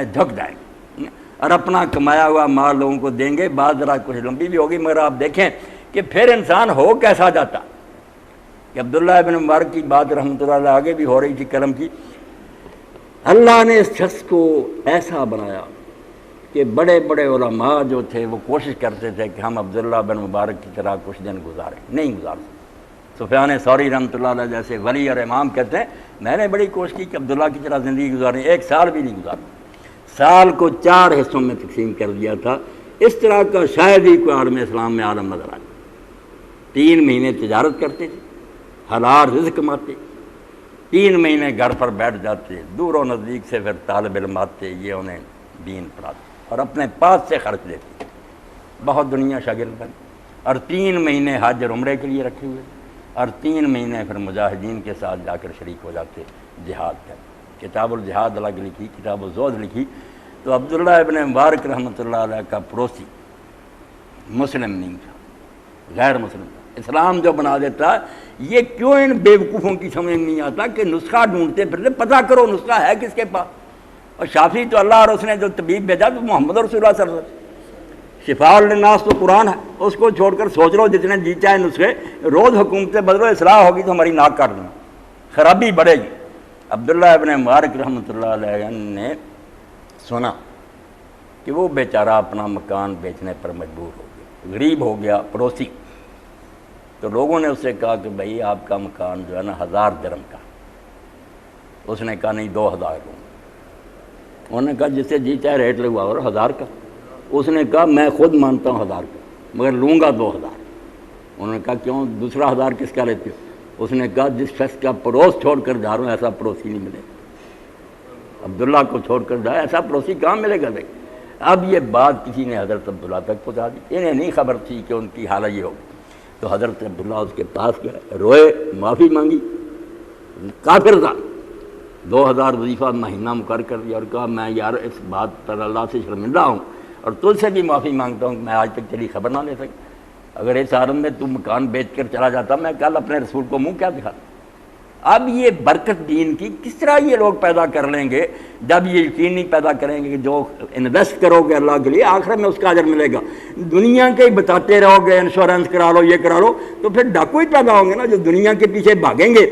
جھک جائیں گے اور اپنا کمایا ہوا مال لوگوں کو دیں گے. بعض ذرا کچھ لمبی بھی ہوگی مگر آپ دیکھیں کہ پھر انسان ہو کیسا جاتا. کہ عبداللہ ابن مبارک کی بات رحمۃ اللہ علیہ آگے بھی ہو رہی تھی قلم کی. اللہ نے اس شخص کو ایسا بنایا کہ بڑے بڑے علماء جو تھے وہ کوشش کرتے تھے کہ ہم عبداللہ بن مبارک کی طرح کچھ دن گزاریں, نہیں گزار سکتے. سفیان ثوری رحمۃ اللہ علیہ جیسے ولی اور امام کہتے ہیں میں نے بڑی کوشش کی کہ عبداللہ کی طرح زندگی گزاریں, ایک سال بھی نہیں گزارا. سال کو 4 حصوں میں تقسیم کر دیا تھا. اس طرح کا شاید ہی کوئی عالم اسلام میں عالم نظر آئے. 3 مہینے تجارت کرتے تھے, حلال رزق کماتے, 3 مہینے گھر پر بیٹھ جاتے, دور و نزدیک سے پھر طالب علم آتے, یہ انہیں دین پڑھاتے اور اپنے پاس سے خرچ لیتے. بہت دنیا شاگرد بن, اور 3 مہینے حج اور عمرے کے لیے رکھے ہوئے, اور 3 مہینے پھر مجاہدین کے ساتھ جا کر شریک ہو جاتے جہاد کر. کتاب الجہاد الگ لکھی, کتاب الزہد لکھی. تو عبداللہ ابن مبارک رحمۃ اللہ علیہ کا پڑوسی مسلم نہیں تھا, غیر مسلم تھا. اسلام جو بنا دیتا, یہ کیوں ان بیوقوفوں کی سمجھ نہیں آتا کہ نسخہ ڈھونڈتے پھرتے, پتہ کرو نسخہ ہے کس کے پاس. اور شافی تو اللہ اور اس نے جو طبیب بھیجا تو محمد رسول اللہ صلی اللہ علیہ وسلم. شفاء للناس تو قرآن ہے, اس کو چھوڑ کر سوچ لو جتنے جی چاہے نسخے, روز حکومتیں بدلو, اصلاح ہوگی تو ہماری ناک کاٹ دینا, خرابی بڑھے گی. عبداللہ ابن مبارک رحمۃ اللہ علیہ نے سنا کہ وہ بیچارہ اپنا مکان بیچنے پر مجبور ہو گیا, غریب ہو گیا, پڑوسی. تو لوگوں نے اس سے کہا کہ بھائی آپ کا مکان جو ہے نا 1000 درہم کا. اس نے کہا نہیں 2000 لوں. انہوں نے کہا جس سے جی چاہے ریٹ لگوا اور 1000 کا. اس نے کہا میں خود مانتا ہوں 1000 کا مگر لوں گا 2000. انہوں نے کہا کیوں, دوسرا 1000 کس کا لیتے ہو؟ اس نے کہا جس شخص کا پڑوس چھوڑ کر جا رہا ہوں ایسا پڑوسی نہیں ملے گا. عبداللہ کو چھوڑ کر جائے ایسا پڑوسی کہاں ملے گا. دیکھ اب یہ بات کسی نے حضرت عبداللہ تک پہنچا دی. انہیں نہیں خبر تھی کہ ان کی حالت یہ ہوگی. تو حضرت عبداللہ اس کے پاس گئے, روئے, معافی مانگی. کافر تھا, 2000 وظیفہ مہینہ مقرر کر دیا اور کہا میں یار اس بات پر اللہ سے شرمندہ ہوں اور تجھ سے بھی معافی مانگتا ہوں کہ میں آج تک تیری خبر نہ لے سکا. اگر اس عالم میں تو مکان بیچ کر چلا جاتا میں کل اپنے رسول کو منہ کیا دکھاتا. اب یہ برکت دین کی کس طرح یہ لوگ پیدا کر لیں گے جب یہ یقین نہیں پیدا کریں گے کہ جو انویسٹ کرو گے اللہ کے لیے آخرت میں اس کا اجر ملے گا. دنیا کے ہی بتاتے رہو گے انشورنس کرا لو, یہ کرا لو, تو پھر ڈاکو ہی پیدا ہوں گے نا جو دنیا کے پیچھے بھاگیں گے.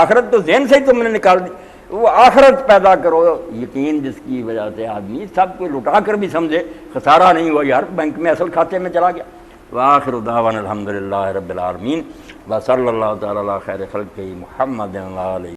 آخرت تو ذہن سے ہی تم نے نکال دی. وہ آخرت پیدا کرو, یقین جس کی وجہ سے آدمی سب کو لٹا کر بھی سمجھے خسارہ نہیں ہوا یار, بینک میں اصل کھاتے میں چلا گیا. وآخر دعوانا الحمدللہ رب العالمین وصلی اللہ تعالی علی خیر خلقہ محمد علیہ